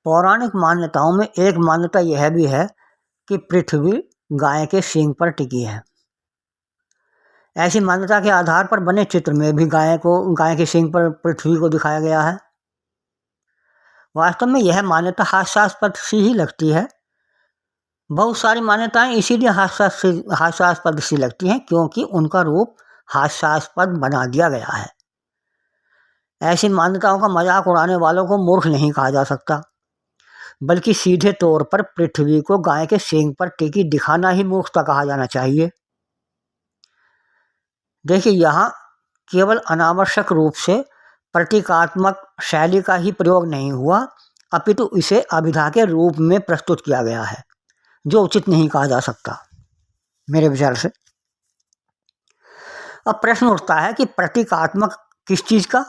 पौराणिक मान्यताओं में एक मान्यता यह भी है कि पृथ्वी गाय के सींग पर टिकी है। ऐसी मान्यता के आधार पर बने चित्र में भी गाय के सींग पर पृथ्वी को दिखाया गया है। वास्तव में यह मान्यता हास्यास्पद सी ही लगती है। बहुत सारी मान्यताएं इसीलिए हास्यास्पद सी लगती हैं क्योंकि उनका रूप हास्यास्पद बना दिया गया है। ऐसी मान्यताओं का मजाक उड़ाने वालों को मूर्ख नहीं कहा जा सकता, बल्कि सीधे तौर पर पृथ्वी को गाय के सींग पर टिकी दिखाना ही मूर्खता कहा जाना चाहिए। देखिए, यहाँ केवल अनावश्यक रूप से प्रतीकात्मक शैली का ही प्रयोग नहीं हुआ, अपितु इसे अभिधा के रूप में प्रस्तुत किया गया है, जो उचित नहीं कहा जा सकता मेरे विचार से। अब प्रश्न उठता है कि प्रतीकात्मक किस चीज़ का?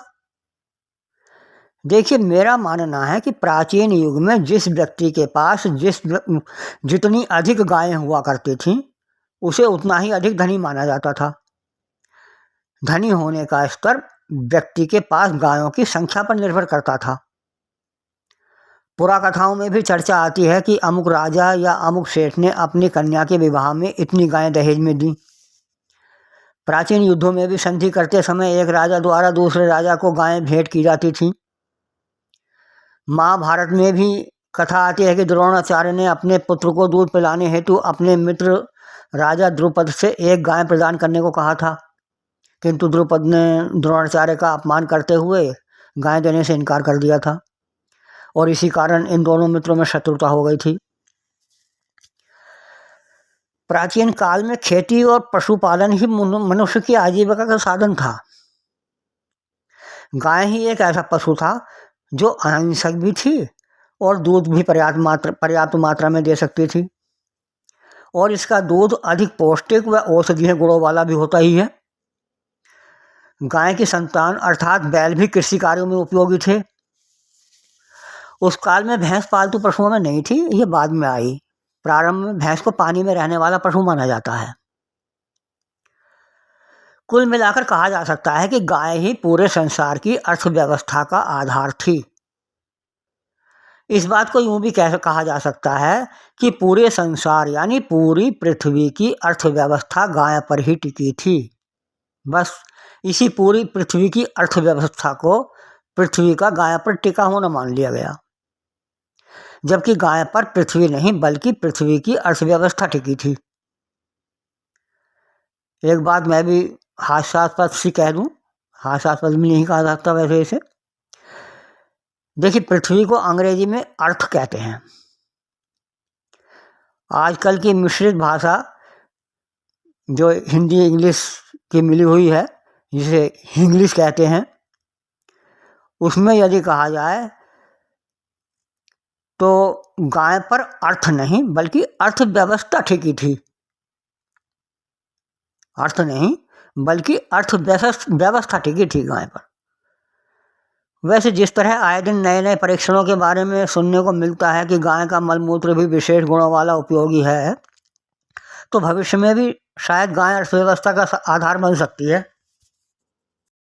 देखिए, मेरा मानना है कि प्राचीन युग में जिस व्यक्ति के पास जितनी अधिक गायें हुआ करती थीं, उसे उतना ही अधिक धनी माना जाता था। धनी होने का स्तर व्यक्ति के पास गायों की संख्या पर निर्भर करता था। पुराकथाओं में भी चर्चा आती है कि अमुक राजा या अमुक सेठ ने अपनी कन्या के विवाह में इतनी गायें दहेज में दी। प्राचीन युद्धों में भी संधि करते समय एक राजा द्वारा दूसरे राजा को गायें भेंट की जाती थीं। महाभारत में भी कथा आती है कि द्रोणाचार्य ने अपने पुत्र को दूध पिलाने हेतु अपने मित्र राजा द्रुपद से एक गाय प्रदान करने को कहा था, किंतु द्रुपद ने द्रोणाचार्य का अपमान करते हुए गाय देने से इनकार कर दिया था और इसी कारण इन दोनों मित्रों में शत्रुता हो गई थी। प्राचीन काल में खेती और पशुपालन ही मनुष्य की आजीविका का साधन था। गाय ही एक ऐसा पशु था जो अहिंसक भी थी और दूध भी पर्याप्त मात्रा में दे सकती थी, और इसका दूध अधिक पौष्टिक व औषधीय गुणों वाला भी होता ही है। गाय की संतान अर्थात बैल भी कृषि कार्यों में उपयोगी थे। उस काल में भैंस पालतू पशुओं में नहीं थी, ये बाद में आई। प्रारंभ में भैंस को पानी में रहने वाला पशु माना जाता है। कुल मिलाकर कहा जा सकता है कि गाय ही पूरे संसार की अर्थव्यवस्था का आधार थी। इस बात को यूं भी कहा जा सकता है कि पूरे संसार यानी पूरी पृथ्वी की अर्थव्यवस्था गाय पर ही टिकी थी। बस इसी पूरी पृथ्वी की अर्थव्यवस्था को पृथ्वी का गाय पर टिका होना मान लिया गया, जबकि गाय पर पृथ्वी नहीं बल्कि पृथ्वी की अर्थव्यवस्था टिकी थी। एक बात मैं भी हास्यास्पद सी कह दूं, हास्यास्पद भी नहीं कहा जाता वैसे इसे। देखिए, पृथ्वी को अंग्रेजी में अर्थ कहते हैं। आजकल की मिश्रित भाषा जो हिंदी इंग्लिश की मिली हुई है, जिसे इंग्लिश कहते हैं, उसमें यदि कहा जाए तो गाय पर अर्थ नहीं बल्कि अर्थव्यवस्था टिकी थी। अर्थ नहीं बल्कि अर्थव्यवस्था टिकी थी गाय पर। वैसे जिस तरह आए दिन नए नए परीक्षणों के बारे में सुनने को मिलता है कि गाय का मलमूत्र भी विशेष गुणों वाला उपयोगी है, तो भविष्य में भी शायद गाय अर्थव्यवस्था का आधार बन सकती है।